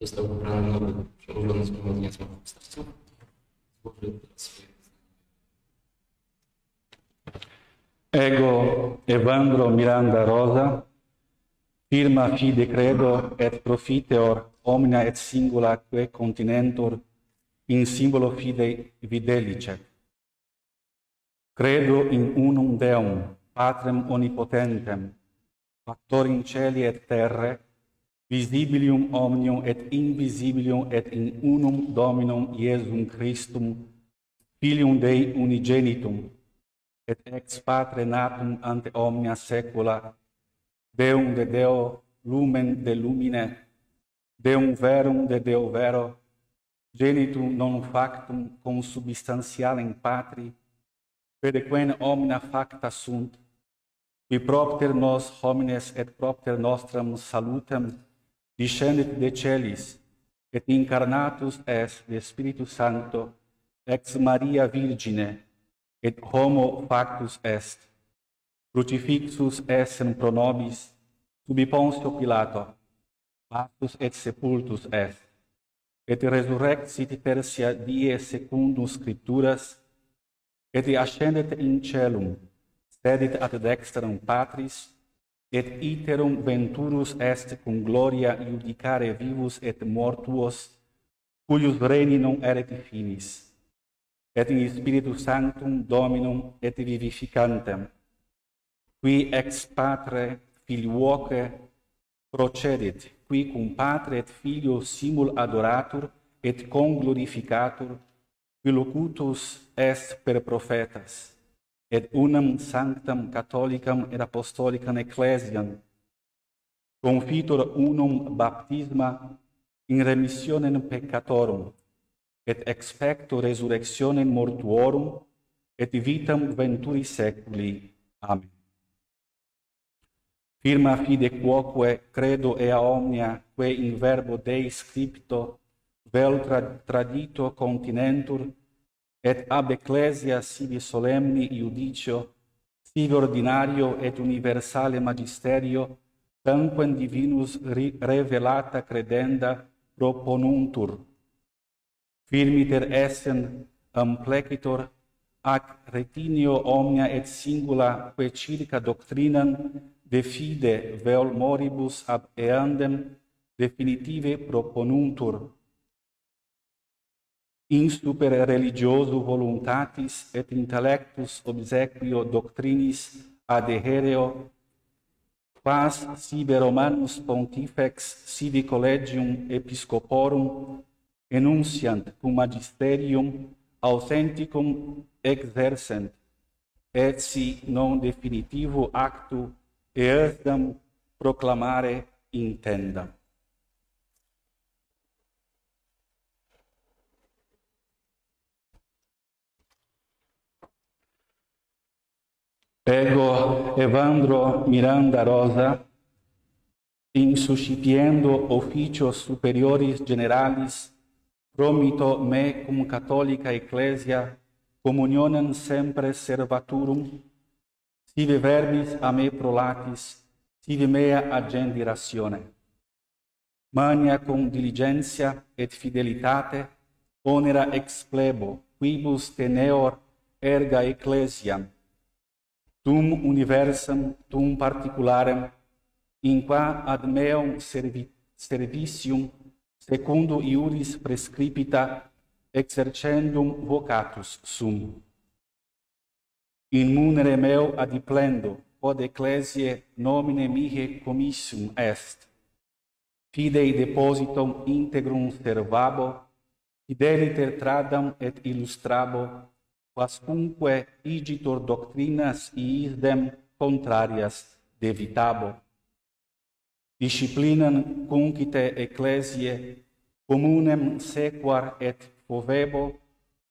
Został wybrany nowy przełożony Zgromadzenia Zmartwychwstańców. Złożył swoje Ego Evandro Miranda Rosa, firma fide credo et profiteor omnia et singula que continentur in simbolo fidei videlicet. Credo in unum Deum, Patrem omnipotentem, factor in celi et terre, visibilium omnium et invisibilium et in unum Dominum Iesum Christum, Filium Dei unigenitum, et ex Patre natum ante omnia saecula, Deum de Deo, lumen de lumine, Deum verum de Deo vero, genitum non factum consubstantialem Patri, pedequem omnia facta sunt, qui propter nos homines et propter nostram salutem discendit de celis, et incarnatus est de Spiritus Sancto, ex Maria Virgine, et homo factus est, crucifixus essem pro nobis, subi Pontio Pilato, pastus et sepultus est, et resurrexit tertia die secundum Scripturas, et ascendet in celum, sedit ad dextram Patris, et iterum venturus est cum gloria iudicare vivus et mortuos, cuius regni non eret finis, et in Spiritus Sanctum Dominum et vivificantem, qui ex Patre filioque procedit, qui cum Patre et Filio simul adoratur et conglorificatur, qui locutus est per prophetas, et unam sanctam catholicam et apostolicam ecclesiam, confitur unum baptisma in remissionem peccatorum, et expecto resurrectionem mortuorum, et vitam venturi seculi. Amen. Firma fide quoque credo ea omnia, que in verbo Dei scripto, vel tradito continentur, et ab ecclesia sibi solemni iudicio, sibi ordinario et universale magisterio, tanquam divinus revelata credenda proponuntur. Firmiter essen amplecitor ac retinio omnia et singula que circa doctrinam de fide vel moribus ab eandem definitive proponuntur. In super religioso voluntatis et intellectus obsequio doctrinis adhereo, quas sibi Romanus Pontifex sibi collegium episcoporum enunciant cum magisterium authenticum exercent, et si non definitivo actu eadam proclamare intendam. Ego Evandro Miranda Rosa, in suscipiendo officios superioris generalis, promito me cum catholica ecclesia communionem sempre servaturum, sive verbis a me prolatis, sive mea agendi ratione. Mania cum diligentia et fidelitate onera ex plebo, quibus teneor erga ecclesiam, tum universam, tum particularem, in qua ad meum servicium secundo iuris prescripita exercendum vocatus sum. In munere meu adiplendo, quod ecclesiae nomine mihi commissum est, fidei depositum integrum servabo, fideliter tradam et illustrabo, quascunque igitur doctrinas iisdem contrarias devitabo. Disciplinam cuncite ecclesiae communem sequar et fovebo,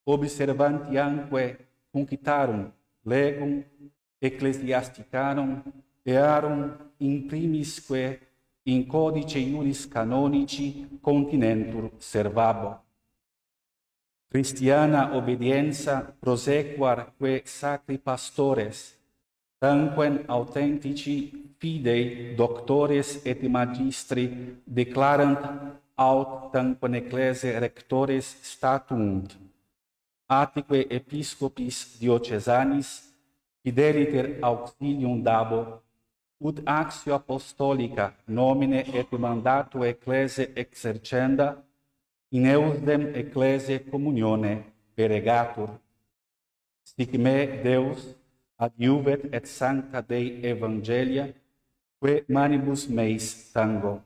observantiamque cuncitarum legum ecclesiasticarum earum in primisque in codice iuris canonici continentur servabo. Christiana obedienza prosequar que sacri pastores, tanquam authentici fidei doctores et magistri declarant aut tanquam ecclesiae rectores statuunt, atque episcopis diocesanis fideliter auxilium dabo, ut actio apostolica nomine et mandato ecclesiae exercenda, in eusdem ecclesiae communione peregatur. Sic me Deus adiuvet et sancta Dei evangelia, que manibus meis tango.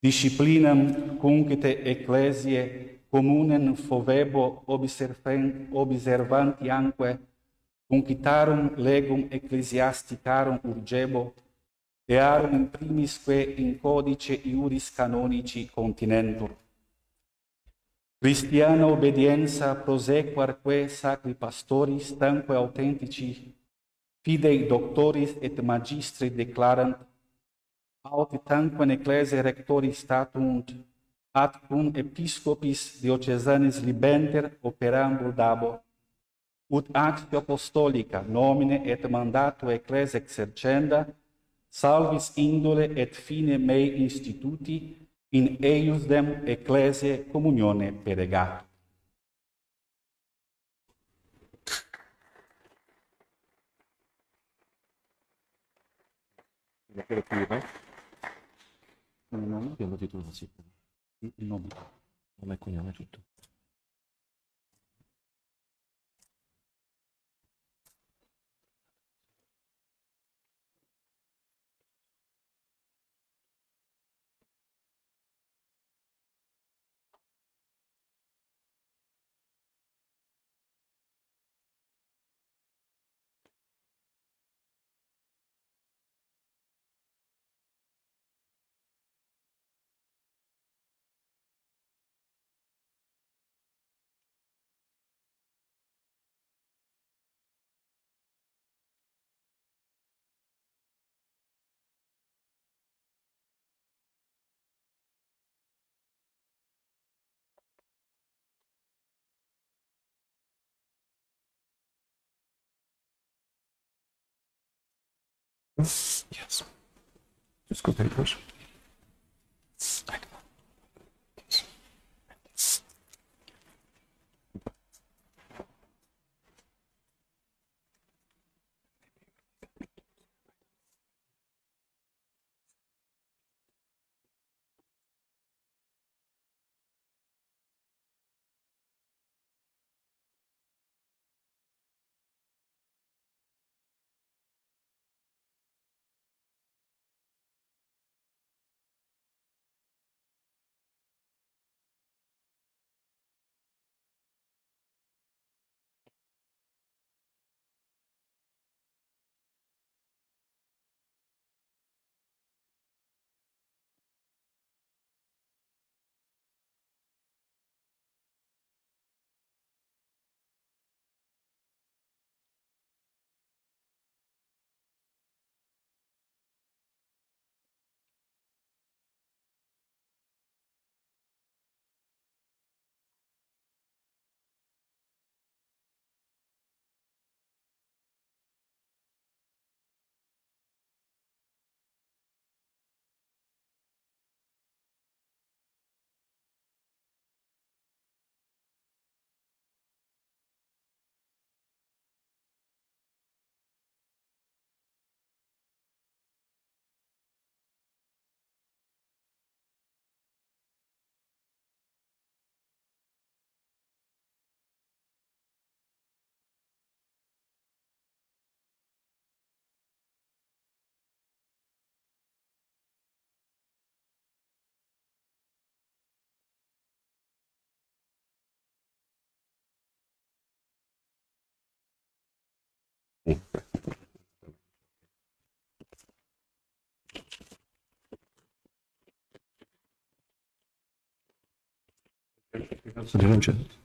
Disciplinam cuncite ecclesiae communem fovebo observantiamque cuncitarum legum ecclesiasticarum urgebo, earum in primisque in codice iuris canonici continentur. Christiana obedienza prosequarque sacri pastoris tanque authentici fidei doctoris et magistri declarant, aut tanquam ecclesiae rectori statuunt, ad cum episcopis diocesanis libenter operambur dabo, ut actio apostolica nomine et mandato ecclesiae exercenda, salvis indole et fine mei instituti, in eiusdem ecclesiae communione peregatur. Abbiamo titolo sì. Nome. Nome e cognome tutto. Yes. Just go papers.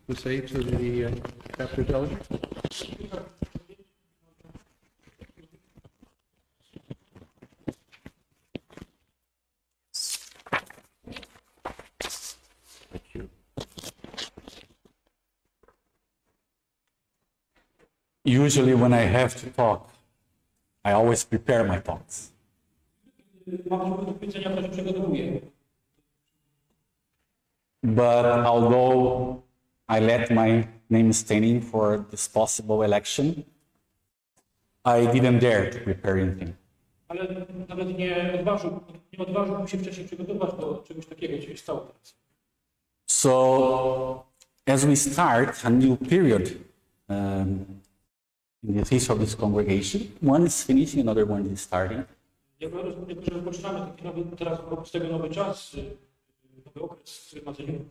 To say to the chapter delegate? Thank you. Usually when I have to talk, I always prepare my thoughts. Mam do powiedzenia, to się przygotowuję. But although I let my name standing for this possible election, I didn't dare to prepare anything. Ale nawet nie odważyłbym się wcześniej przygotować do czegoś takiego, co się stało teraz. So, as we start a new period in the history of this congregation, one is finishing, another one is starting. Jako że rozpoczynamy taki nowy, teraz wobec tego nowy czas, nowy okres w Zgromadzeniu.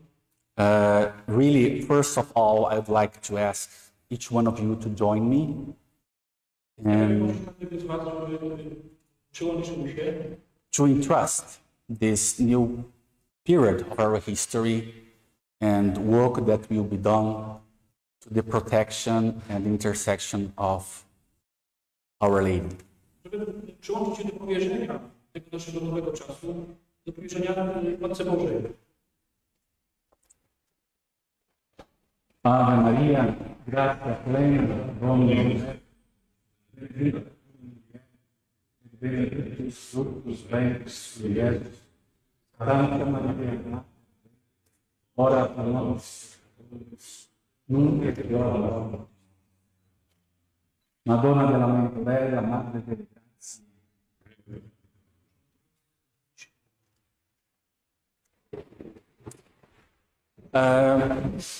Really, first of all, I'd like to ask each one of you to join me and Przyłączył się, to entrust this new period of our history and work that will be done to the protection and intersection of Our Lady. żeby przyłączyć się do powierzenia tego naszego nowego czasu, do powierzenia Matce Bożej. Ave Maria, gratia plena, Dominus tecum, benedictus fructus ventris tui, Iesus. Santa Maria, ora pro nobis peccatoribus, nunc et in hora mortis nostre. Madonna della Mente Bella, Madre delle Grazie.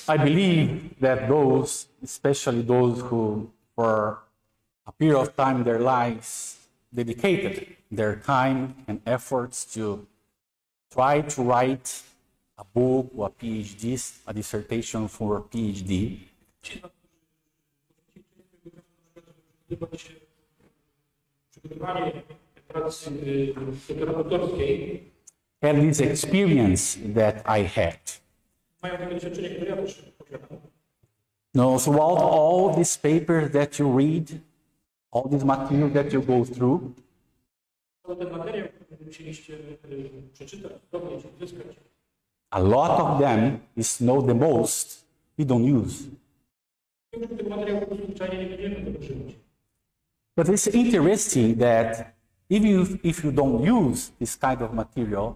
I believe that those, especially those who, for a period of time in their lives, dedicated their time and efforts to try to write a book or a PhD, a dissertation for a PhD, Przygotowanie pracy doktoratorskiej had this experience that I had. mają takie doświadczenie, które ja też posiadam. No, throughout all these papers that you read, all this material that you go through, Cały ten materiał, który musieliście przeczytać, zdobyć, uzyskać, a lot of them is know the most we don't use. większość tego materiału po prostu zwyczajnie nie będziemy tego używać. But it's interesting that if you don't use this kind of material,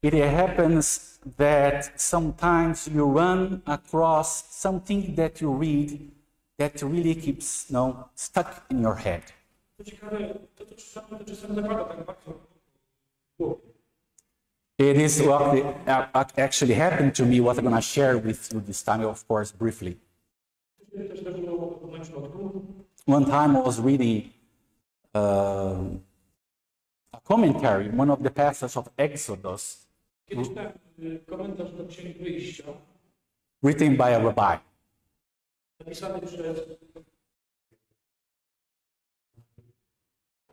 it happens that sometimes you run across something that you read that really keeps stuck in your head. Co ciekawe, to czasem zapada tak bardzo w głowie. It is what actually happened to me, what I'm going to share with you this time, of course, briefly. To się też zdarzyło w moim przypadku. One time I was reading a commentary, one of the passages of Exodus, Kiedyś czytałem komentarz do Księgi Wyjścia, written by a rabbi. napisany przez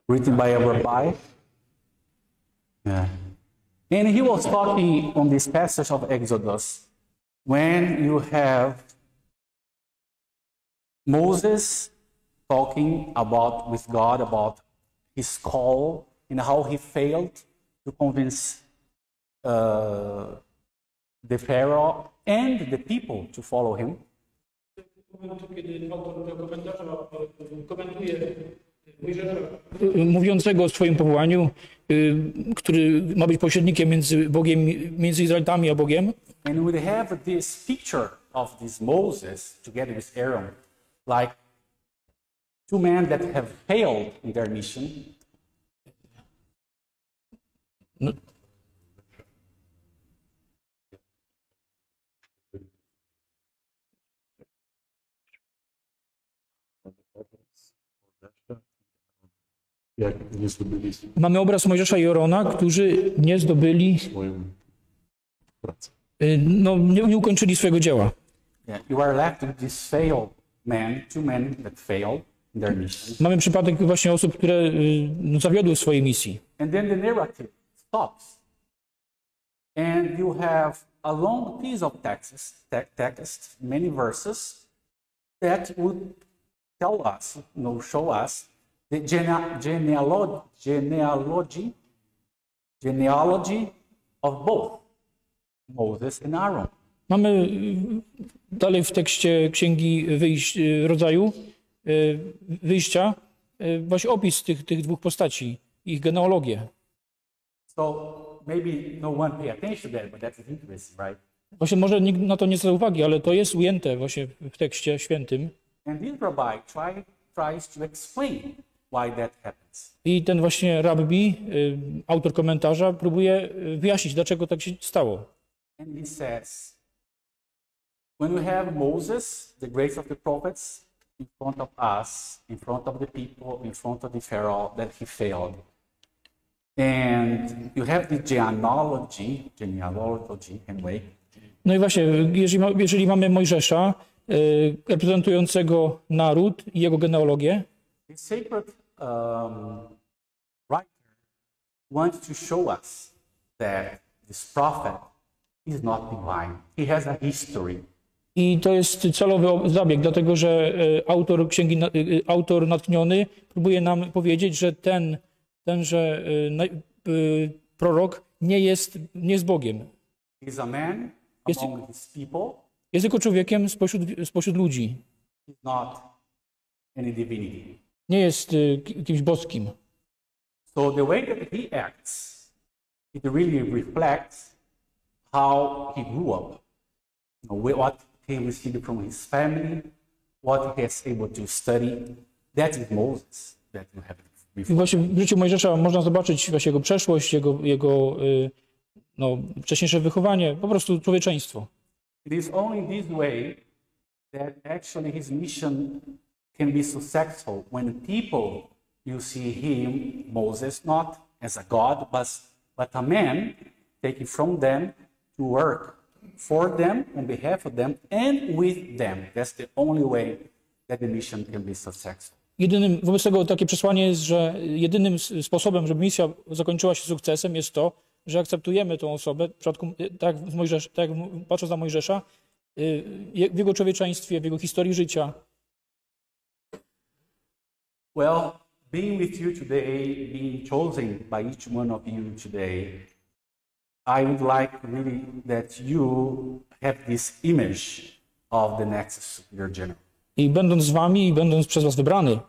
Rabbi. Yeah. And he was talking on this passage of Exodus when you have Moses talking with God about his call and how he failed to convince the Pharaoh and the people to follow him. momentu, kiedy autor tego komentarza komentuje Mojżesza, mówiącego o swoim powołaniu, który ma być pośrednikiem między Bogiem, między Izraelitami a Bogiem. And we have this picture of this Moses together with Aaron, like two men that have failed in their mission. No. Jak nie zdobyli Mamy obraz Mojżesza i Arona, którzy nie zdobyli, swoją pracę. nie ukończyli swojego dzieła. Yeah, you are left with this failed man, two men that failed in their mission. Mamy przypadek właśnie osób, które zawiodły w swojej misji. And then the narrative stops. And you have a long piece of text, many verses, that would tell us, show us the genealogy of both Moses and Aaron. Mamy dalej w tekście Księgi Wyjścia właśnie opis tych dwóch postaci, ich genealogię. So maybe no one pay attention to that, but that's interesting, right? Właśnie może nikt na to nie zwraca uwagi, ale to jest ujęte właśnie w tekście świętym. And this rabbi tries to explain why that happens. I ten właśnie rabbi, autor komentarza, próbuje wyjaśnić, dlaczego tak się stało. And he says, when we have Moses, the greatest of the prophets, in front of us, in front of the people, in front of the Pharaoh, that he failed. And you have the genealogy anyway. No i właśnie, jeżeli mamy Mojżesza, reprezentującego naród i jego genealogię, The sacred writer wants to show us that this prophet is not divine. He has a history. i to jest celowy zabieg, dlatego że autor natchniony próbuje nam powiedzieć, że tenże prorok nie jest Bogiem. He is a man among his people. Jest tylko człowiekiem spośród ludzi. He's not any divinity. Nie jest kimś boskim. So the way that he acts, it really reflects how he grew up. What he received from his family, what he has able to study. That is Moses that you have I before. właśnie w życiu Mojżesza można zobaczyć właśnie jego przeszłość, jego wcześniejsze wychowanie, po prostu człowieczeństwo. It is only this way that actually his mission can be successful when people you see him, Moses, not as a God, but a man taking from them to work for them, on behalf of them, and with them. That's the only way that the mission can be successful. Wobec tego takie przesłanie jest, że jedynym sposobem, żeby misja zakończyła się sukcesem, jest to, że akceptujemy tą osobę, w przypadku, tak jak patrząc na Mojżesza, w jego człowieczeństwie, w jego historii życia. Well, being with you today, being chosen by each one of you today, I would like really that you have this image of the next superior general. I będąc z wami i będąc przez was wybrany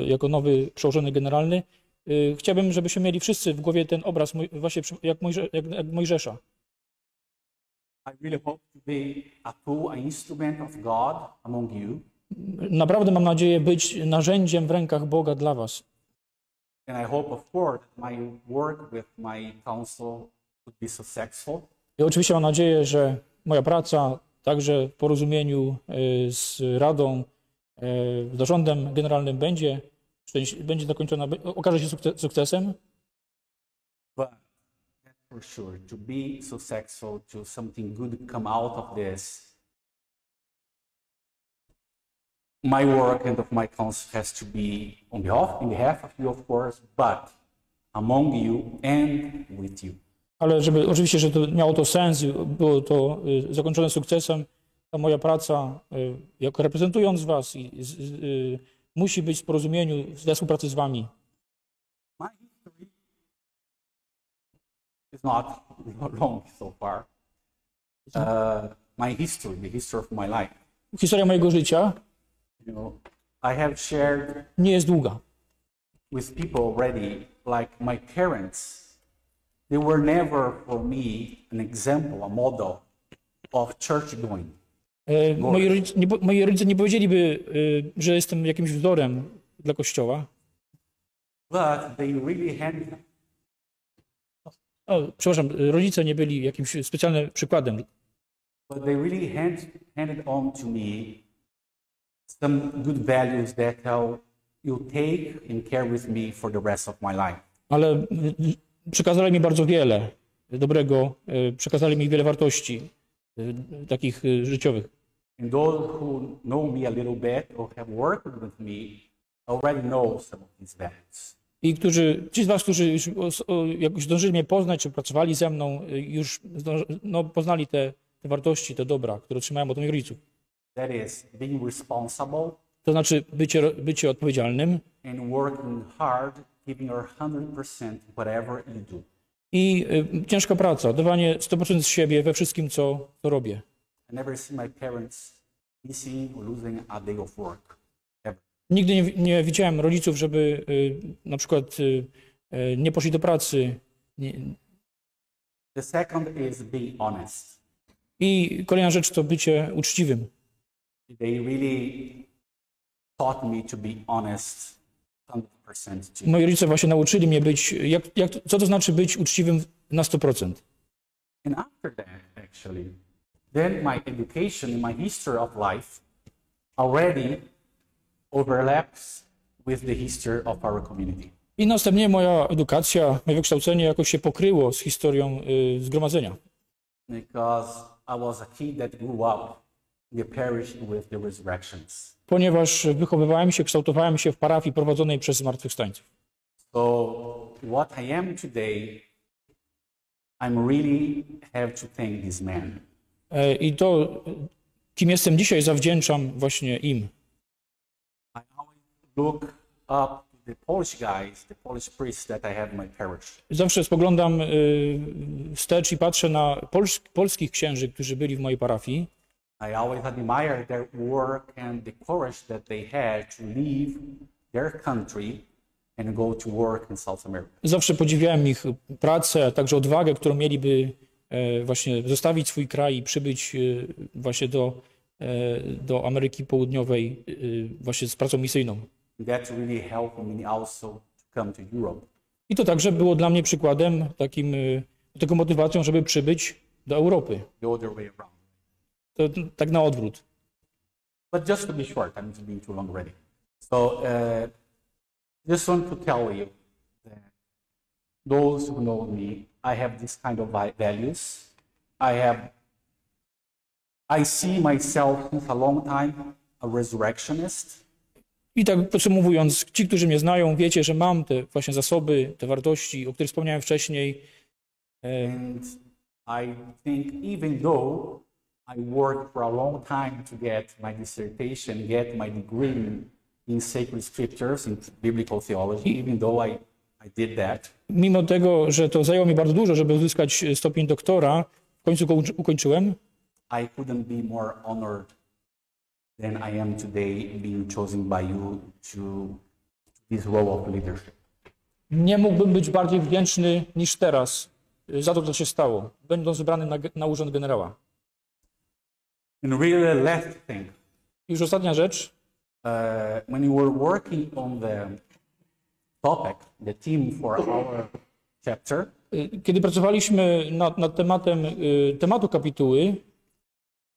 jako nowy przełożony generalny, chciałbym, żebyśmy mieli wszyscy w głowie ten obraz właśnie jak Mojżesza. I really hope to be a tool, an instrument of God among you. Naprawdę mam nadzieję być narzędziem w rękach Boga dla was. And I hope, of course, that my work with my council would be successful. I oczywiście mam nadzieję, że moja praca także w porozumieniu z Radą, z zarządem generalnym będzie zakończona, okaże się sukcesem. But that's for sure, to be successful, to something good come out of this, my work and of my council has to be in behalf of you, of course, but among you and with you. Ale oczywiście, że to miało to sens, było to zakończone sukcesem, ta moja praca, jako reprezentując was, musi być w porozumieniu, we współpracy z wami. My history is not long so far. My history, the history of my life. Historia mojego życia I have shared nie jest długa. with people already, like my parents. They were never for me an example, a model of church going. Moi rodzice nie powiedzieliby, że jestem jakimś wzorem dla Kościoła. But they really handed Przepraszam, rodzice nie byli jakimś specjalnym przykładem. But they really handed on to me some good values that you take and carry with me for the rest of my life. Ale przekazali mi bardzo wiele dobrego, przekazali mi wiele wartości takich życiowych. And those who know me a little bit or have worked with me already know some of these values. I ci z was, którzy już jakoś zdążyli mnie poznać, czy pracowali ze mną, już poznali te wartości, te dobra, które otrzymałem od moich rodziców. That is being responsible To znaczy bycie odpowiedzialnym and working hard, giving your 100% whatever you do. i ciężka praca, dawanie 100% z siebie we wszystkim, co robię. I never see my parents missing or losing a day of work. Ever. Nigdy nie widziałem rodziców, żeby na przykład nie poszli do pracy, The second is being honest. I kolejna rzecz to bycie uczciwym. They really taught me to be honest 100%. Moi rodzice właśnie nauczyli mnie być, co to znaczy być uczciwym na 100%. And after that, actually, then my education and my history of life already overlaps with the history of our community. I następnie moja edukacja, moje wykształcenie jakoś się pokryło z historią zgromadzenia. Because I was a kid that grew up in the parish with the resurrections. Ponieważ wychowywałem się, kształtowałem się w parafii prowadzonej przez Zmartwychwstańców. So what I am today, I'm really have to thank this man. I to, kim jestem dzisiaj, zawdzięczam właśnie im. I always look up to the Polish guys, the Polish priests that I have in my parish. Zawsze spoglądam wstecz i patrzę na polskich księży, którzy byli w mojej parafii. I always admire their work and the courage that they had to leave their country and go to work in South America. Zawsze podziwiałem ich pracę, a także odwagę, którą mieliby właśnie zostawić swój kraj i przybyć właśnie do Ameryki Południowej właśnie z pracą misyjną. That really helped me also to come to Europe. I to także było dla mnie przykładem, taką motywacją, żeby przybyć do Europy. The other way around. To tak na odwrót. But just to be short, I'm just being too long already. So just want to tell you that those who know me, I have this kind of values. I see myself since a long time a resurrectionist. I tak podsumowując, ci, którzy mnie znają, wiecie, że mam te właśnie zasoby, te wartości, o których wspomniałem wcześniej. And I think even though I worked for a long time to get my dissertation, get my degree in sacred scriptures, in biblical theology, even though I did that. Mimo tego, że to zajęło mi bardzo dużo, żeby uzyskać stopień doktora, w końcu go ukończyłem. I couldn't be more honored than I am today being chosen by you to this role of leadership. Nie mógłbym być bardziej wdzięczny niż teraz za to, co się stało, będąc wybrany na urząd generała. And really last thing, Już ostatnia rzecz. when you were working on the topic, the theme for our chapter, Kiedy pracowaliśmy nad tematu kapituły,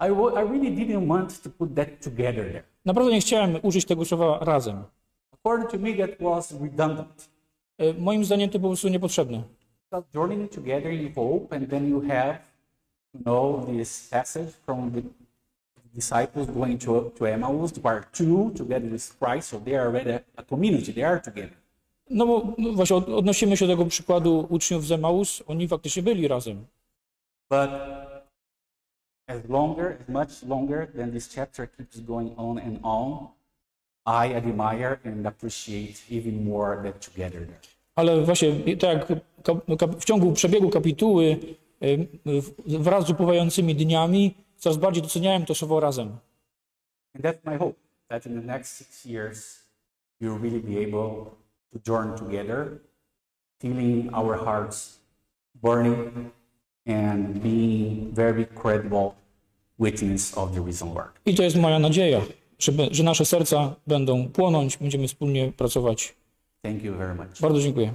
I really didn't want to put that together there. naprawdę nie chciałem użyć tego słowa razem. According to me, that was redundant. Moim zdaniem to po prostu niepotrzebne. Because journeying together in hope, and then you have, this passage from the disciples going to Emmaus, where two together with Christ, so they are already a community, they are together. No bo właśnie odnosimy się do tego przykładu uczniów z Emaus, oni faktycznie byli razem. But as much longer than this chapter keeps going on and on, I admire and appreciate even more that together there. Ale właśnie tak jak w ciągu przebiegu kapituły, wraz z upływającymi dniami, coraz bardziej doceniałem to słowo razem. And that's my hope, that in the next 6 years, you'll really be able to join together, feeling our hearts burning and being very credible witness of the risen Lord. I to jest moja nadzieja, że nasze serca będą płonąć, będziemy wspólnie pracować. Thank you very much. Bardzo dziękuję.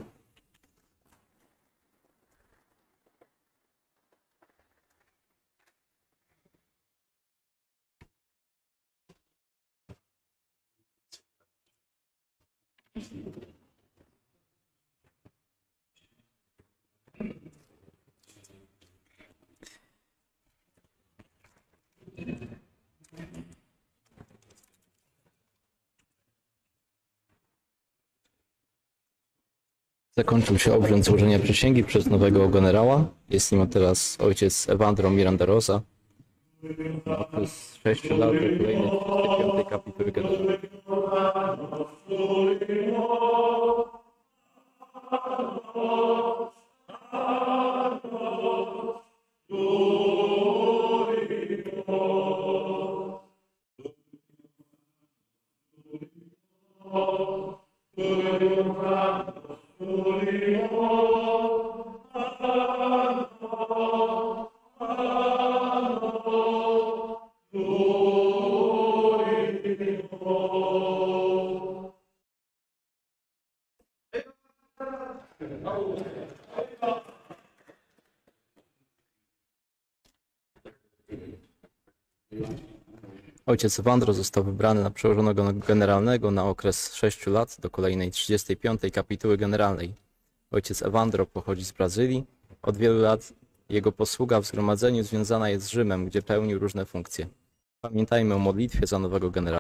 Zakończył się obrząd złożenia przysięgi przez nowego generała. Jest nim teraz ojciec Evandro Miranda Rosa. Okres 6 lat do kolejnej 25 Kapituły Generalnej. Ojciec Ewandro został wybrany na przełożonego generalnego na okres 6 lat do kolejnej 35. Kapituły Generalnej. Ojciec Ewandro pochodzi z Brazylii. Od wielu lat jego posługa w zgromadzeniu związana jest z Rzymem, gdzie pełnił różne funkcje. Pamiętajmy o modlitwie za nowego generała.